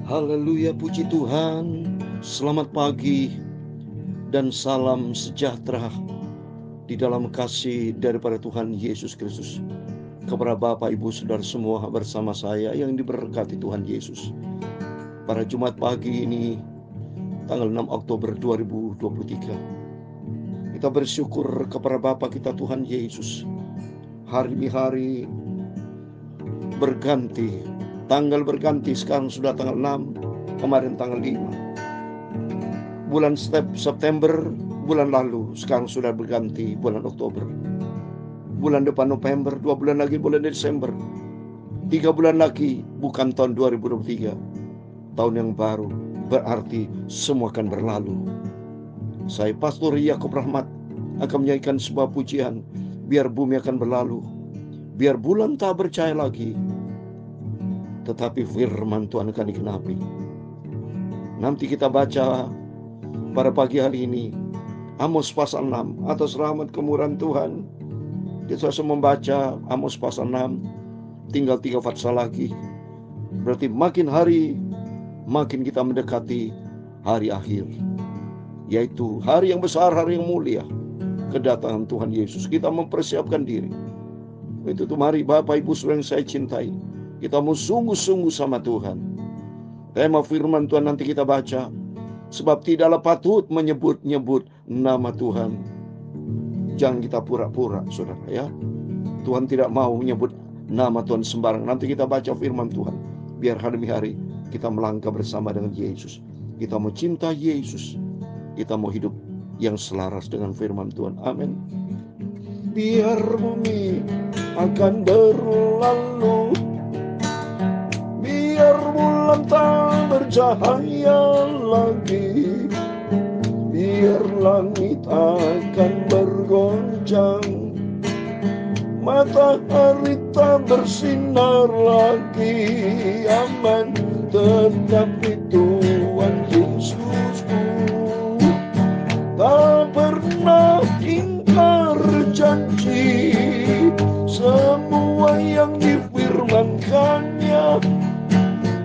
Haleluya, puji Tuhan. Selamat pagi dan salam sejahtera di dalam kasih daripada Tuhan Yesus Kristus. Kepada Bapak, Ibu, Saudara semua bersama saya yang diberkati Tuhan Yesus. Pada Jumat pagi ini, tanggal 6 Oktober 2023, kita bersyukur kepada Bapa kita Tuhan Yesus. Hari demi hari berganti, tanggal berganti, sekarang sudah tanggal 6, kemarin tanggal 5. Bulan September, bulan lalu, sekarang sudah berganti bulan Oktober. Bulan depan November, 2 bulan lagi bulan Desember. 3 bulan lagi bukan tahun 2023, tahun yang baru, berarti semua akan berlalu. Saya Pastor Yakub Rahmat akan menyanyikan sebuah pujian. Biar bumi akan berlalu, biar bulan tak bercahaya lagi, tetapi firman Tuhan akan digenapi. Nanti kita baca pada pagi hari ini Amos pasal 6. Atas rahmat kemurahan Tuhan, kita sudah membaca Amos pasal 6. Tinggal 3 pasal lagi. Berarti makin hari makin kita mendekati hari akhir, yaitu hari yang besar, hari yang mulia, kedatangan Tuhan Yesus. Kita mempersiapkan diri. Itu tuh, mari Bapak Ibu Saudara yang saya cintai, kita mau sungguh-sungguh sama Tuhan. Tema firman Tuhan nanti kita baca, sebab tidaklah patut menyebut-nyebut nama Tuhan. Jangan kita pura-pura, saudara, ya. Tuhan tidak mau menyebut nama Tuhan sembarang. Nanti kita baca firman Tuhan, biar hari demi hari kita melangkah bersama dengan Yesus. Kita mau cinta Yesus, kita mau hidup yang selaras dengan firman Tuhan. Amin. Biar bumi akan berlalu, biar bulan tak bercahaya lagi, biar langit akan bergoncang, matahari tak bersinar lagi. Aman. Tetapi Tuhan Yesusku tak pernah ingkar janji. Semua yang difirmankannya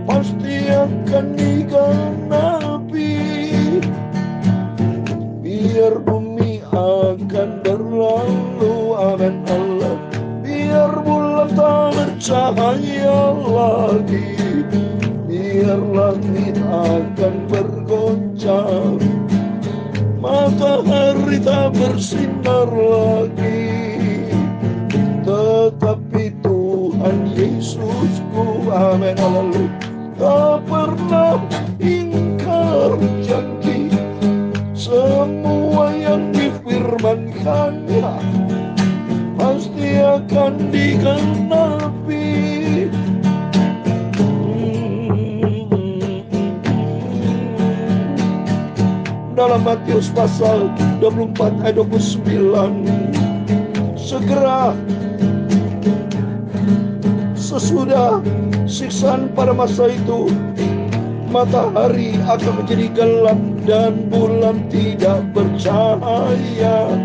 pasti akan digenapi. Biar bumi akan berlalu, amin Allah. Biar bulan tak bercahaya lagi, biar langit akan bergoncang, matahari tak bersinar lagi. Tetapi Tuhan Yesusku, amin haleluya, tak pernah ingkar janji. Semua yang difirmankannya pasti akan digenapi. Dalam Matius pasal 24 ayat 29, segera sesudah siksaan pada masa itu, matahari akan menjadi gelap dan bulan tidak bercahaya,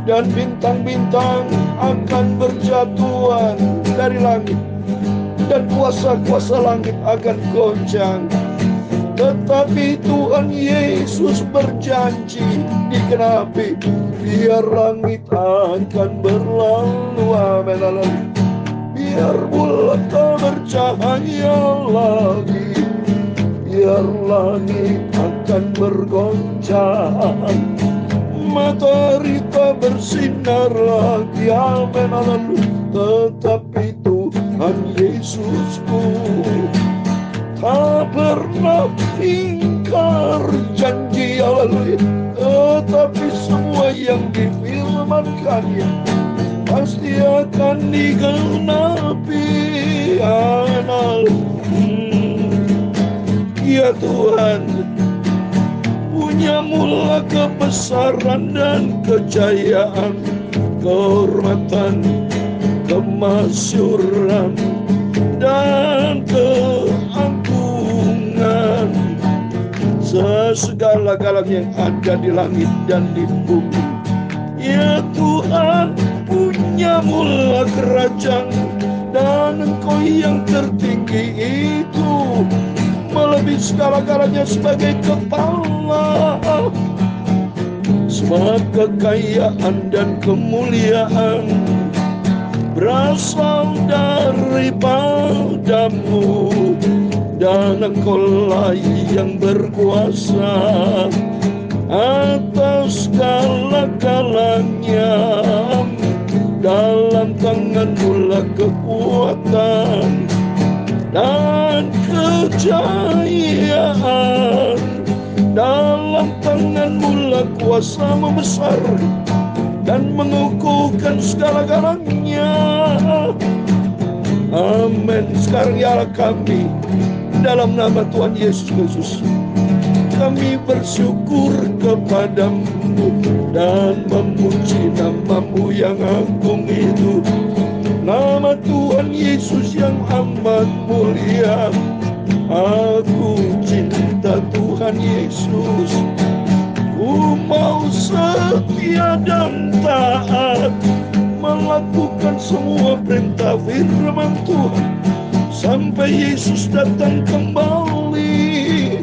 dan bintang-bintang akan berjatuhan dari langit, dan kuasa-kuasa langit akan goncang. Tetapi Tuhan Yesus berjanji digenapi, biar langit akan berlalu, amin haleluya. Biar bulan tak bercahaya lagi, biar langit akan bergoncang, matahari tak bersinar lagi, amin haleluya. Tetapi Tuhan Yesusku tak pernah ingkar janji, haleluya. Tetapi semua yang difirmankannya pasti akan digenapi. Ya Tuhan, punya mula kebesaran dan kejayaan, kehormatan, kemasyuran, dan keagungan, segala-galanya yang ada di langit dan di bumi. Ya Tuhan, punya mula kerajaan, dan Engkau yang tertinggi itu melebihi segala-galanya sebagai kepala. Sebab kekayaan dan kemuliaan berasal daripadamu, dan Engkaulah yang berkuasa atas segala-galanya. Dalam tanganmu lah kekuatan dan kejayaan, dalam tanganmu lah kuasa membesar dan mengukuhkan segala-galanya. Amin. Sekarang ya Allah kami, dalam nama Tuhan Yesus Kristus, kami bersyukur kepadamu dan memuji nama-Mu yang agung itu. Nama Tuhan Yesus yang amat mulia. Aku cinta Tuhan Yesus. Ku mau setia dan taat, melakukan semua perintah firman Tuhan sampai Yesus datang kembali.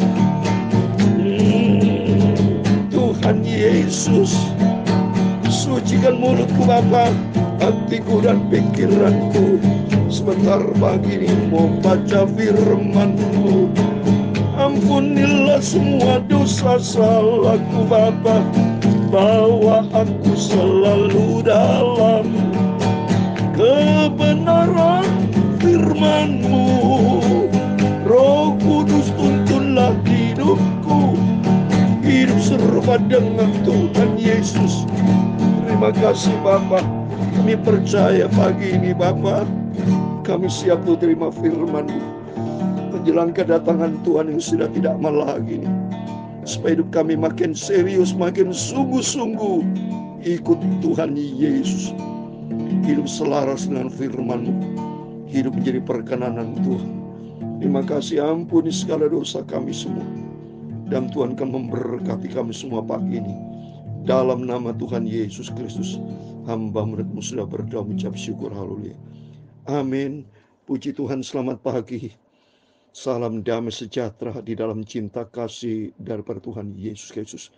Tuhan Yesus, sucikan mulutku Bapa, hatiku dan pikiranku sebentar pagi ini mau baca firman-Mu. Ampunilah semua dosa salahku Bapa, bawa aku selalu dalam kebenaran firman-Mu. Roh Kudus tuntunlah hidupku, hidup serupa dengan Tuhan Yesus. Terima kasih Bapa, kami percaya pagi ini Bapa, kami siap untuk terima firman-Mu menjelang kedatangan Tuhan yang sudah tidak lama lagi, supaya hidup kami makin serius, makin sungguh-sungguh ikut Tuhan Yesus, hidup selaras dengan firman-Mu, hidup menjadi perkenanan Tuhan. Terima kasih, ampuni segala dosa kami semua, dan Tuhan akan memberkati kami semua pagi ini. Dalam nama Tuhan Yesus Kristus, hamba-Mu sudah berdoa mengucap syukur, haleluya. Amin. Puji Tuhan, selamat pagi. Salam damai sejahtera di dalam cinta kasih daripada Tuhan Yesus Kristus.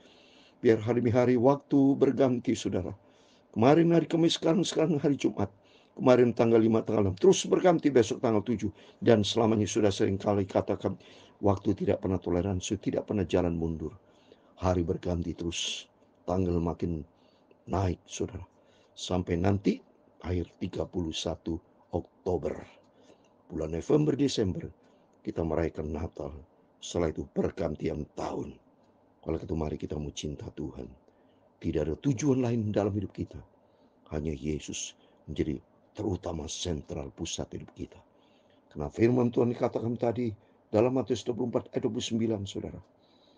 Biar hari demi hari waktu berganti saudara. Kemarin hari Kamis, sekarang hari Jumat. Kemarin tanggal 5, tanggal 6. Terus berganti besok tanggal 7. Dan selamanya sudah sering kali katakan, waktu tidak pernah toleransi, tidak pernah jalan mundur. Hari berganti terus. Tanggal makin naik saudara. Sampai nanti akhir 31 Oktober. Bulan November, Desember kita merayakan Natal. Setelah itu pergantian tahun. Kalau itu mari kita mau cinta Tuhan. Tidak ada tujuan lain dalam hidup kita. Hanya Yesus menjadi terutama sentral pusat hidup kita. Karena firman Tuhan dikatakan tadi dalam Matius 24 ayat 29 saudara.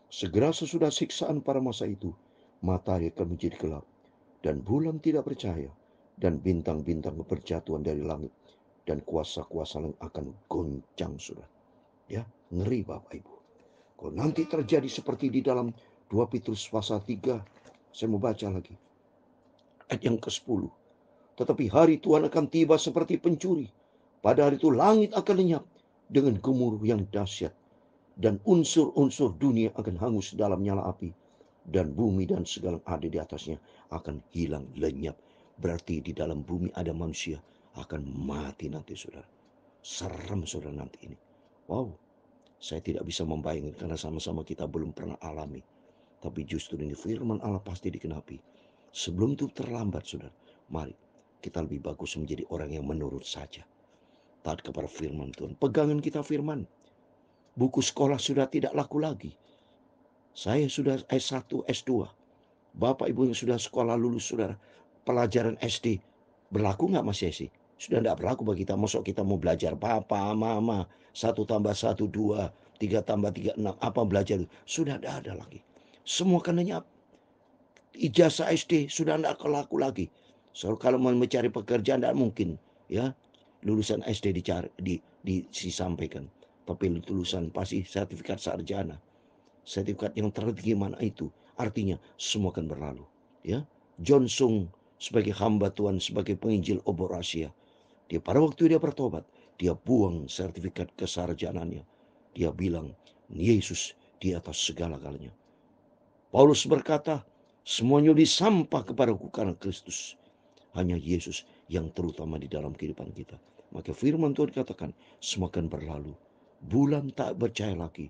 Segera sesudah siksaan pada masa itu, matahari akan menjadi gelap, dan bulan tidak percaya, dan bintang-bintang berjatuhan dari langit, dan kuasa-kuasa yang akan goncang saudara. Ya, ngeri Bapak Ibu. Kalau nanti terjadi seperti di dalam 2 Petrus pasal 3, saya mau baca lagi. Ayat yang ke-10. Tetapi hari Tuhan akan tiba seperti pencuri. Pada hari itu langit akan lenyap dengan gemuruh yang dahsyat, dan unsur-unsur dunia akan hangus dalam nyala api, dan bumi dan segala yang ada di atasnya akan hilang lenyap. Berarti di dalam bumi ada manusia akan mati nanti saudara. Serem saudara nanti ini. Wow, saya tidak bisa membayangkan karena sama-sama kita belum pernah alami. Tapi justru ini firman Allah pasti dikenapi. Sebelum itu terlambat saudara. Mari kita lebih bagus menjadi orang yang menurut saja. Taat kepada firman Tuhan. Pegangan kita firman. Buku sekolah sudah tidak laku lagi. Saya sudah S1, S2. Bapak Ibu yang sudah sekolah lulus saudara. Pelajaran SD. Berlaku nggak Mas Yesi? Sudah tidak berlaku bagi kita. Masuk kita mau belajar papa, mama. 1 tambah 1, 2. 3 tambah 3, 6. Apa belajar? Sudah tidak ada lagi. Semua kan lenyap. Ijazah SD sudah tidak laku lagi. So, kalau mau mencari pekerjaan tidak mungkin. Ya, lulusan SD disampaikan. Tapi lulusan pasti sertifikat sarjana. Sertifikat yang tertinggi mana itu? Artinya semua akan berlalu. Ya, John Sung sebagai hamba Tuhan, sebagai penginjil obor Asia. Dia pada waktu dia bertobat, dia buang sertifikat kesarjanannya. Dia bilang, Yesus di atas segala-galanya. Paulus berkata, semuanya disampah kepadaku karena Kristus. Hanya Yesus yang terutama di dalam kehidupan kita. Maka firman Tuhan katakan, semakin berlalu, bulan tak percaya lagi,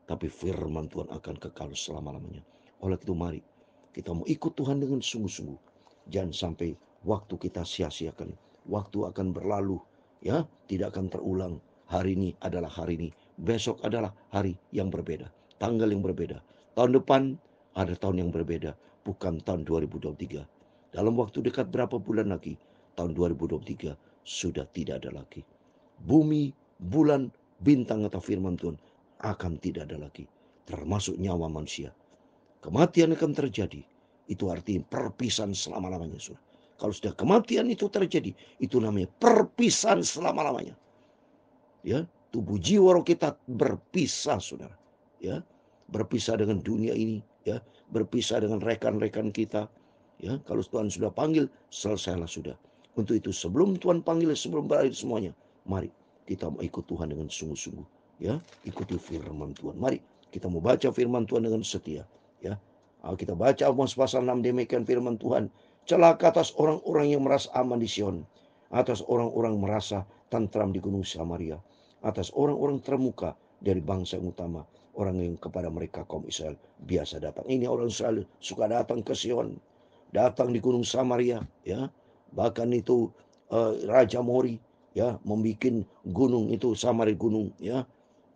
tapi firman Tuhan akan kekal selama-lamanya. Oleh itu mari kita mau ikut Tuhan dengan sungguh-sungguh. Jangan sampai waktu kita sia-siakan. Waktu akan berlalu, ya, tidak akan terulang. Hari ini adalah hari ini, besok adalah hari yang berbeda, tanggal yang berbeda. Tahun depan ada tahun yang berbeda, bukan tahun 2023. Dalam waktu dekat berapa bulan lagi, tahun 2023 sudah tidak ada lagi. Bumi, bulan, bintang atau firman Tuhan akan tidak ada lagi, termasuk nyawa manusia. Kematian akan terjadi. Itu artinya perpisahan selama-lamanya, Saudara. Kalau sudah kematian itu terjadi, itu namanya perpisahan selama-lamanya. Ya, tubuh jiwa roh kita berpisah, Saudara. Ya, berpisah dengan dunia ini, ya, berpisah dengan rekan-rekan kita. Ya, kalau Tuhan sudah panggil, selesailah sudah. Untuk itu sebelum Tuhan panggil, sebelum berakhir semuanya, mari kita mau ikut Tuhan dengan sungguh-sungguh. Ya, ikuti firman Tuhan. Mari kita mau baca firman Tuhan dengan setia. Ya, kita baca Amos pasal 6 demikian firman Tuhan. Celaka atas orang-orang yang merasa aman di Sion, atas orang-orang merasa tentram di gunung Samaria, atas orang-orang termuka dari bangsa yang utama, orang yang kepada mereka kaum Israel biasa datang. Ini orang Israel suka datang ke Sion, datang di gunung Samaria, ya. Bahkan itu Raja Mori, ya, membuat gunung itu Samaria gunung, ya.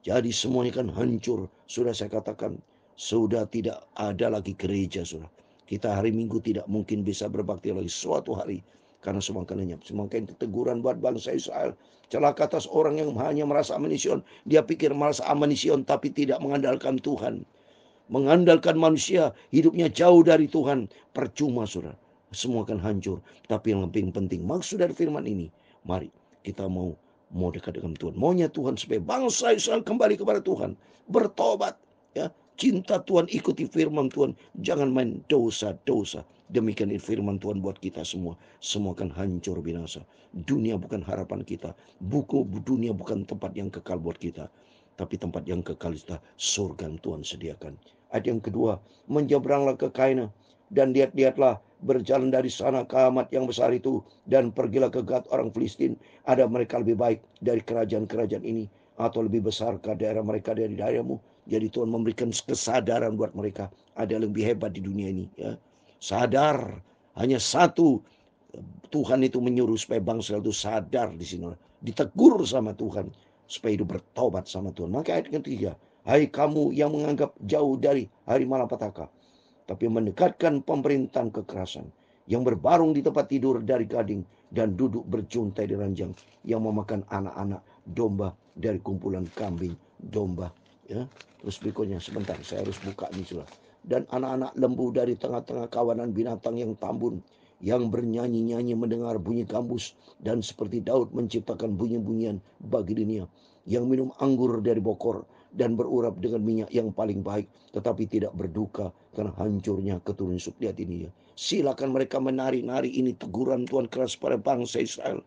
Jadi semuanya kan hancur. Sudah saya katakan, sudah tidak ada lagi gereja, sudah. Kita hari Minggu tidak mungkin bisa berbakti lagi suatu hari, karena semakin lenyap. Semakin teguran buat bangsa Israel. Celaka atas orang yang hanya merasa aman di Sion. Dia pikir merasa aman di Sion, tapi tidak mengandalkan Tuhan. Mengandalkan manusia, hidupnya jauh dari Tuhan. Percuma, saudara. Semua akan hancur. Tapi yang lebih penting, maksud dari firman ini, mari kita mau dekat dengan Tuhan. Maunya Tuhan supaya bangsa Israel kembali kepada Tuhan. Bertobat. Ya, cinta Tuhan, ikuti firman Tuhan. Jangan main dosa-dosa. Demikian firman Tuhan buat kita semua. Semua akan hancur binasa. Dunia bukan harapan kita. Dunia bukan tempat yang kekal buat kita. Tapi tempat yang kekal kita, surga yang Tuhan sediakan. Ayat yang kedua, menyeberanglah ke Kaina. Dan lihat-lihatlah, berjalan dari sana ke Hamat yang besar itu, dan pergilah ke Gat orang Filistin. Ada mereka lebih baik dari kerajaan-kerajaan ini, atau lebih besarkah daerah mereka dari daerahmu? Jadi Tuhan memberikan kesadaran buat mereka. Ada yang lebih hebat di dunia ini, ya. Sadar, hanya satu. Tuhan itu menyuruh supaya bangsa itu sadar di sini, ditegur sama Tuhan supaya hidup bertobat sama Tuhan. Maka ayat ketiga, hai kamu yang menganggap jauh dari hari malapetaka, tapi mendekatkan pemerintahan kekerasan, yang berbarung di tempat tidur dari gading dan duduk berjuntai di ranjang, yang memakan anak-anak domba dari kumpulan kambing domba. Ya, terus berikutnya, sebentar saya harus buka ini sudah. Dan anak-anak lembu dari tengah-tengah kawanan binatang yang tambun, yang bernyanyi-nyanyi mendengar bunyi gambus, dan seperti Daud menciptakan bunyi-bunyian bagi dunia, yang minum anggur dari bokor dan berurap dengan minyak yang paling baik, tetapi tidak berduka karena hancurnya keturunan Yusuf. Lihat ini, ya. Silakan mereka menari-nari, ini teguran Tuhan keras pada bangsa Israel.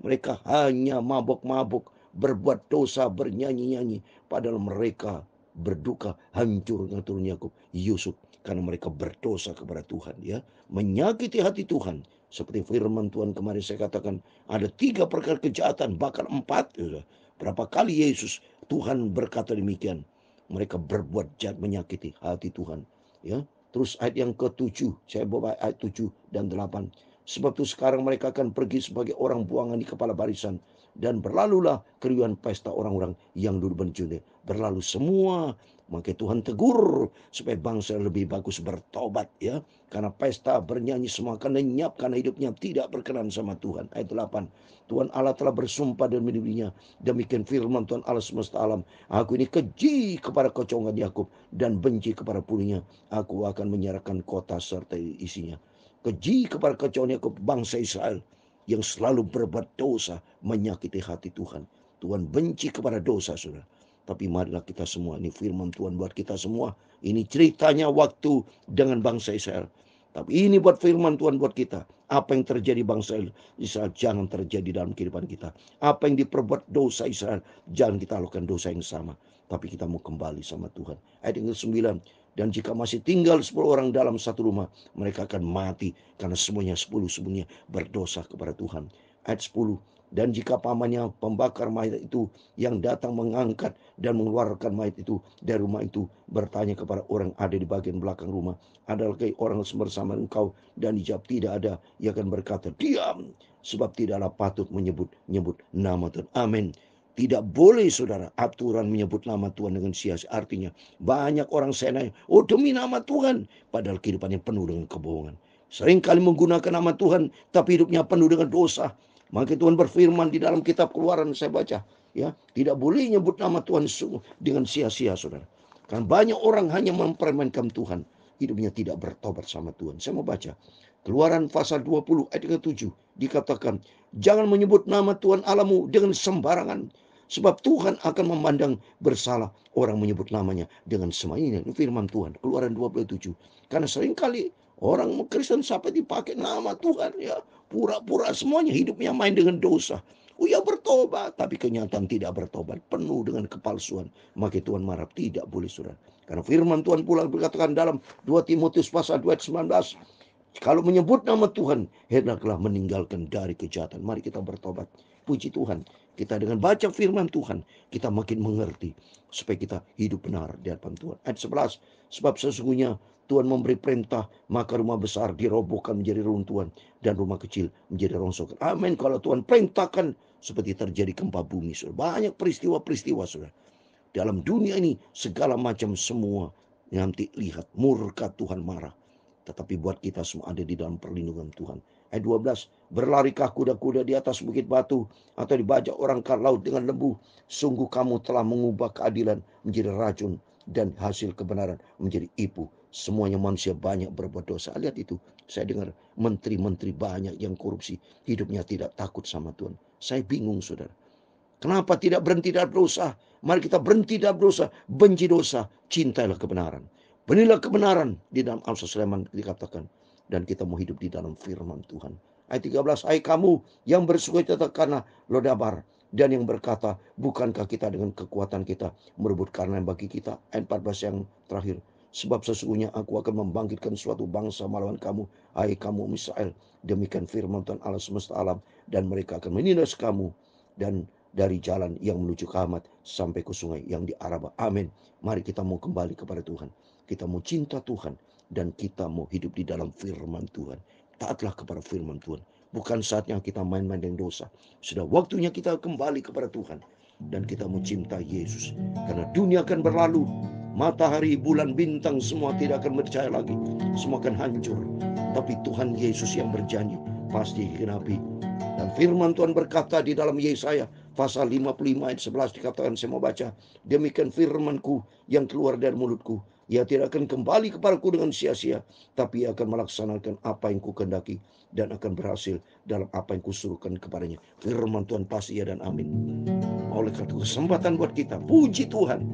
Mereka hanya mabuk-mabuk, berbuat dosa, bernyanyi-nyanyi, padahal mereka berduka hancurnya turun Yakub, Yusuf, karena mereka berdosa kepada Tuhan, ya, menyakiti hati Tuhan. Seperti firman Tuhan kemarin saya katakan, ada 3 perkara kejahatan, bahkan 4. Ya. Berapa kali Yesus Tuhan berkata demikian, mereka berbuat jahat, menyakiti hati Tuhan, ya. Terus ayat yang ke-7, saya bawa ayat 7 dan 8. Sebab itu sekarang mereka akan pergi sebagai orang buangan di kepala barisan, dan berlalulah keriuhan pesta orang-orang yang duduk berjudi. Berlalu semua. Maka Tuhan tegur supaya bangsa lebih bagus bertobat, ya. Karena pesta bernyanyi semua akan lenyap karena hidupnya tidak berkenan sama Tuhan. Ayat 8. Tuhan Allah telah bersumpah dan dirinya. Demikian firman Tuhan Allah semesta alam. Aku ini keji kepada kocongan Yakub dan benci kepada pulinya. Aku akan menyerahkan kota serta isinya. Keji kepada kocongan Yakub, bangsa Israel yang selalu berbuat dosa, menyakiti hati Tuhan. Tuhan benci kepada dosa, saudara. Tapi marilah kita semua, ini firman Tuhan buat kita semua. Ini ceritanya waktu dengan bangsa Israel. Tapi ini buat firman Tuhan buat kita. Apa yang terjadi bangsa Israel jangan terjadi dalam kehidupan kita. Apa yang diperbuat dosa Israel, jangan kita lakukan dosa yang sama. Tapi kita mau kembali sama Tuhan. Ayat yang ke-9. Dan jika masih tinggal 10 orang dalam satu rumah, mereka akan mati karena semuanya 10 berdosa kepada Tuhan. Ayat 10. Dan jika pamannya pembakar mayat itu yang datang mengangkat dan mengeluarkan mayat itu dari rumah itu, bertanya kepada orang ada di bagian belakang rumah, adakah orang bersama engkau? Dan dijawab tidak ada. Ia akan berkata, diam, sebab tidaklah patut menyebut nama Tuhan. Amin. Tidak boleh saudara aturan menyebut nama Tuhan dengan sia-sia. Artinya banyak orang senang, oh demi nama Tuhan, padahal kehidupannya penuh dengan kebohongan. Seringkali menggunakan nama Tuhan tapi hidupnya penuh dengan dosa. Maka Tuhan berfirman di dalam kitab Keluaran, saya baca, ya, tidak boleh nyebut nama Tuhan dengan sia-sia, saudara. Karena banyak orang hanya mempermainkan Tuhan, hidupnya tidak bertobat sama Tuhan. Saya mau baca Keluaran pasal 20 ayat 7, dikatakan, jangan menyebut nama Tuhan Allahmu dengan sembarangan, sebab Tuhan akan memandang bersalah orang menyebut namanya dengan sembarangan. Ini firman Tuhan, Keluaran 27. Karena seringkali orang Kristen sampai dipakai nama Tuhan, ya, pura-pura semuanya hidupnya main dengan dosa. Oh ya bertobat, tapi kenyataan tidak bertobat, penuh dengan kepalsuan. Maka Tuhan marah, tidak boleh saudara. Karena firman Tuhan pula berkatakan dalam 2 Timotius pasal 2 ayat 19, kalau menyebut nama Tuhan, hendaklah meninggalkan dari kejahatan. Mari kita bertobat. Puji Tuhan, kita dengan baca firman Tuhan, kita makin mengerti supaya kita hidup benar di hadapan Tuhan. Ayat 11, sebab sesungguhnya Tuhan memberi perintah, maka rumah besar dirobohkan menjadi runtuhan dan rumah kecil menjadi rongsokan. Amin. Kalau Tuhan perintahkan, seperti terjadi gempa bumi. Banyak peristiwa-peristiwa, saudara. Dalam dunia ini segala macam semua nanti lihat murka Tuhan marah. Tetapi buat kita semua ada di dalam perlindungan Tuhan. Ayat 12, berlarikah kuda-kuda di atas bukit batu atau dibajak orang ke laut dengan lembu? Sungguh kamu telah mengubah keadilan menjadi racun dan hasil kebenaran menjadi ipu. Semuanya manusia banyak berbuat dosa. Lihat itu, saya dengar menteri-menteri banyak yang korupsi, hidupnya tidak takut sama Tuhan. Saya bingung saudara. Kenapa tidak berhenti dalam dosa? Mari kita berhenti dalam dosa, benci dosa, cintailah kebenaran. Berilah kebenaran di dalam Amsal Sulaiman dikatakan. Dan kita mau hidup di dalam firman Tuhan. Ayat 13, hai kamu yang bersukacita karena Lodabar, dan yang berkata, bukankah kita dengan kekuatan kita merebut karena bagi kita. Ayat 14 yang terakhir, sebab sesungguhnya aku akan membangkitkan suatu bangsa melawan kamu, hai kamu Israel. Demikian firman Tuhan Allah semesta alam, dan mereka akan menindas kamu dan dari jalan yang menuju ke Hamat sampai ke sungai yang di Araba. Amin. Mari kita mau kembali kepada Tuhan. Kita mau cinta Tuhan dan kita mau hidup di dalam firman Tuhan. Taatlah kepada firman Tuhan. Bukan saatnya kita main-main dengan dosa. Sudah waktunya kita kembali kepada Tuhan dan kita mau cinta Yesus. Karena dunia akan berlalu, matahari, bulan, bintang semua tidak akan bercahaya lagi. Semua akan hancur. Tapi Tuhan Yesus yang berjanji pasti dikenapi. Dan firman Tuhan berkata di dalam Yesaya pasal 55 ayat 11 dikatakan, saya mau baca, demikian firmanku yang keluar dari mulutku, ia tidak akan kembali kepadaku dengan sia-sia, tapi ia akan melaksanakan apa yang kukehendaki dan akan berhasil dalam apa yang kusuruhkan kepadanya. Firman Tuhan pasti ya dan amin. Oleh karena itu kesempatan buat kita, puji Tuhan,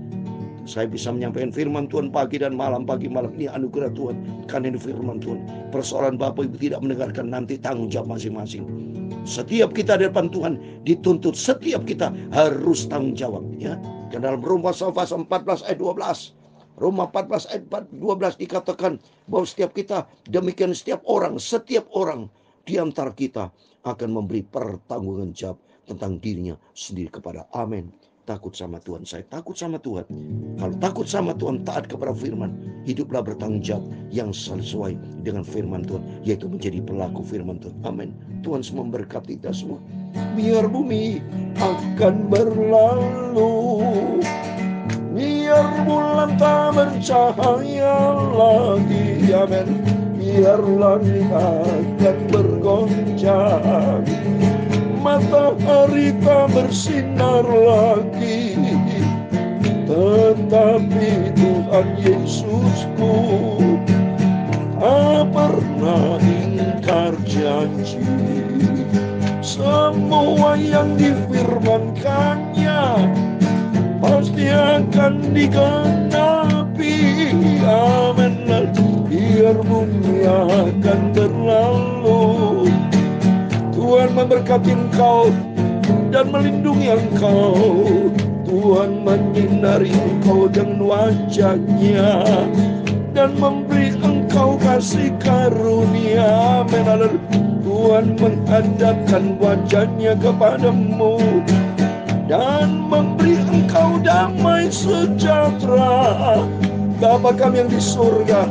saya bisa menyampaikan firman Tuhan pagi dan malam, pagi malam. Ini anugerah Tuhan, karena ini firman Tuhan. Persoalan Bapak Ibu tidak mendengarkan, nanti tanggung jawab masing-masing. Setiap kita di depan Tuhan dituntut, setiap kita harus tanggung jawab, ya. Dan dalam Roma pasal 14 ayat 12, Roma 14 ayat 12 dikatakan bahwa setiap kita, demikian setiap orang di antara kita akan memberi pertanggungan jawab tentang dirinya sendiri kepada. Amin. Takut sama Tuhan, saya takut sama Tuhan. Kalau takut sama Tuhan, taat kepada firman, hiduplah bertanggung jawab yang sesuai dengan firman Tuhan, yaitu menjadi pelaku firman Tuhan. Amin. Tuhan semua memberkati kita semua. Biar bumi akan berlalu, biar bulan tak bercahaya lagi, amin. Biar langit akan bergoncang, matahari tak bersinar lagi, tetapi Tuhan Yesusku tak pernah ingkar janji. Semua yang difirmankannya pasti akan digenapi. Amin. Biar biar bumi akan berlalu. Tuhan memberkati engkau dan melindungi engkau. Tuhan menyinari engkau dengan wajah-Nya dan memberi engkau kasih karunia. Amin. Haleluya. Tuhan menghadapkan wajah-Nya kepadamu dan memberi engkau damai sejahtera. Bapa kami yang di surga,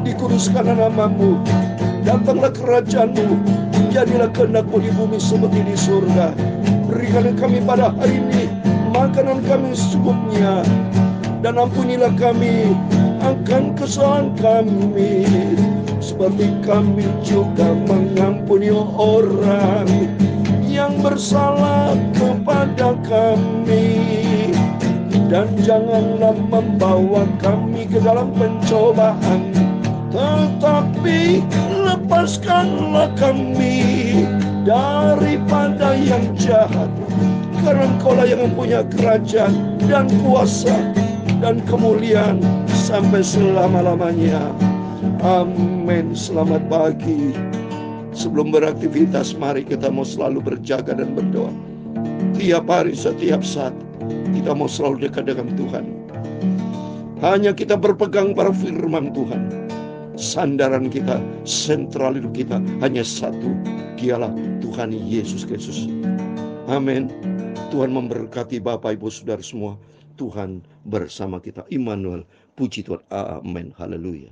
dikuduskanlah nama-Mu, datanglah kerajaan-Mu, jadilah kehendak-Mu di bumi seperti di surga. Berikanlah kami pada hari ini makanan kami secukupnya, dan ampunilah kami akan kesalahan kami, seperti kami juga mengampuni orang yang bersalah kepada kami. Dan janganlah membawa kami ke dalam pencobaan, tetapi lepaskanlah kami daripada yang jahat. Karena Engkaulah yang mempunyai kerajaan dan kuasa dan kemuliaan sampai selama-lamanya. Amin. Selamat pagi. Sebelum beraktivitas, mari kita mau selalu berjaga dan berdoa. Tiap hari, setiap saat, kita mau selalu dekat dengan Tuhan. Hanya kita berpegang pada firman Tuhan. Sandaran kita, sentral hidup kita hanya satu. Dialah Tuhan Yesus Kristus. Amin. Tuhan memberkati Bapak Ibu Saudara semua. Tuhan bersama kita. Immanuel. Puji Tuhan. Amin. Haleluya.